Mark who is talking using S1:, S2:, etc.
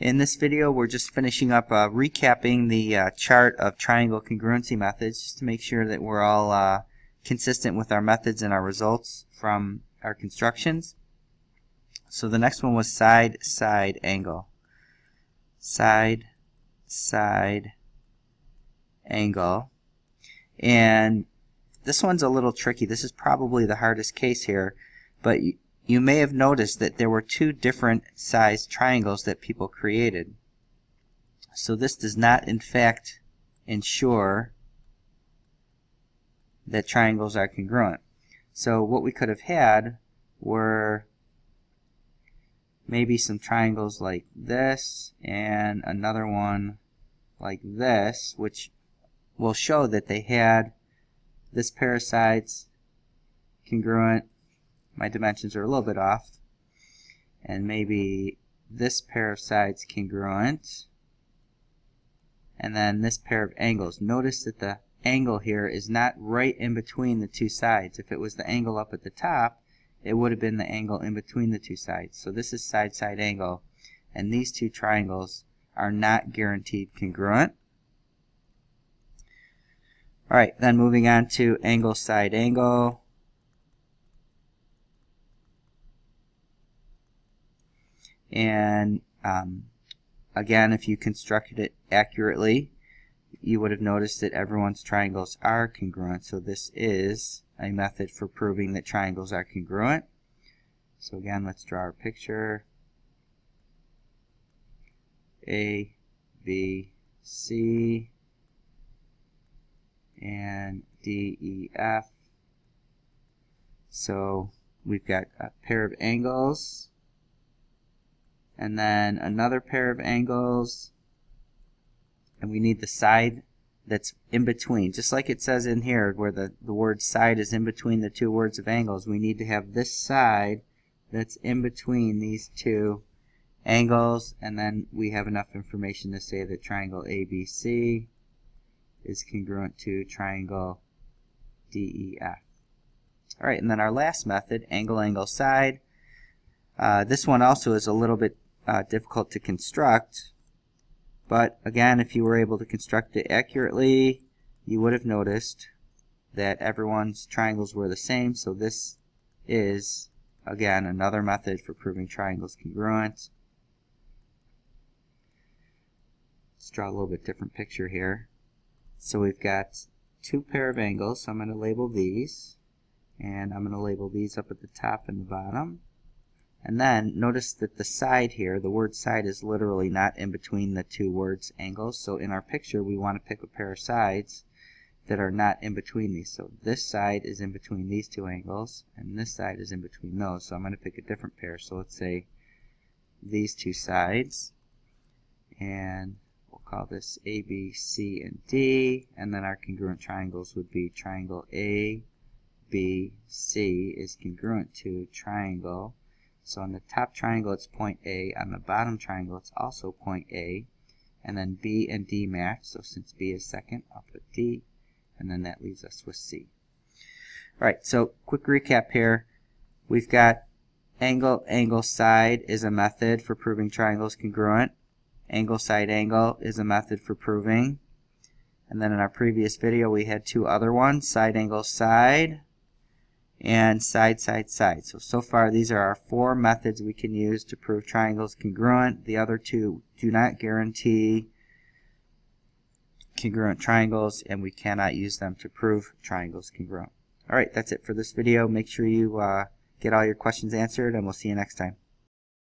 S1: In this video, we're just finishing up recapping the chart of triangle congruency methods, just to make sure that we're all consistent with our methods and our results from our constructions. So the next one was side-side angle. Side-side angle. And this one's a little tricky. This is probably the hardest case here, but you may have noticed that there were two different sized triangles that people created. So this does not in fact ensure that triangles are congruent. So what we could have had were maybe some triangles like this and another one like this, which will show that they had this pair of sides congruent. My dimensions are a little bit off, and maybe this pair of sides congruent, and then this pair of angles. Notice that the angle here is not right in between the two sides. If it was the angle up at the top, it would have been the angle in between the two sides. So this is side-side angle, and these two triangles are not guaranteed congruent. Alright, then moving on to angle side angle. And again, if you constructed it accurately, you would have noticed that everyone's triangles are congruent. So this is a method for proving that triangles are congruent. So again, let's draw our picture. A, B, C, and D, E, F. So we've got a pair of angles, and then another pair of angles, and we need the side that's in between. Just like it says in here where the word side is in between the two words of angles, we need to have this side that's in between these two angles, and then we have enough information to say that triangle ABC is congruent to triangle DEF. Alright, and then our last method, angle side. This one also is a little bit difficult to construct, but again, if you were able to construct it accurately, you would have noticed that everyone's triangles were the same. So this is again another method for proving triangles congruent. Let's draw a little bit different picture here. So we've got two pair of angles, so I'm going to label these, and I'm going to label these up at the top and the bottom. And then notice that the side here, the word side, is literally not in between the two words angles. So in our picture, we want to pick a pair of sides that are not in between these. So this side is in between these two angles, and this side is in between those. So I'm going to pick a different pair. So let's say these two sides, and we'll call this A, B, C, and D. And then our congruent triangles would be triangle A, B, C is congruent to triangle. So on the top triangle, it's point A. On the bottom triangle, it's also point A. And then B and D match. So since B is second, I'll put D. And then that leaves us with C. Alright, so quick recap here. We've got angle side is a method for proving triangles congruent. Angle side angle is a method for proving. And then in our previous video, we had two other ones, side angle side and side. So far these are our four methods we can use to prove triangles congruent. The other two do not guarantee congruent triangles, and we cannot use them to prove triangles congruent. Alright, that's it for this video. Make sure you get all your questions answered, and we'll see you next time.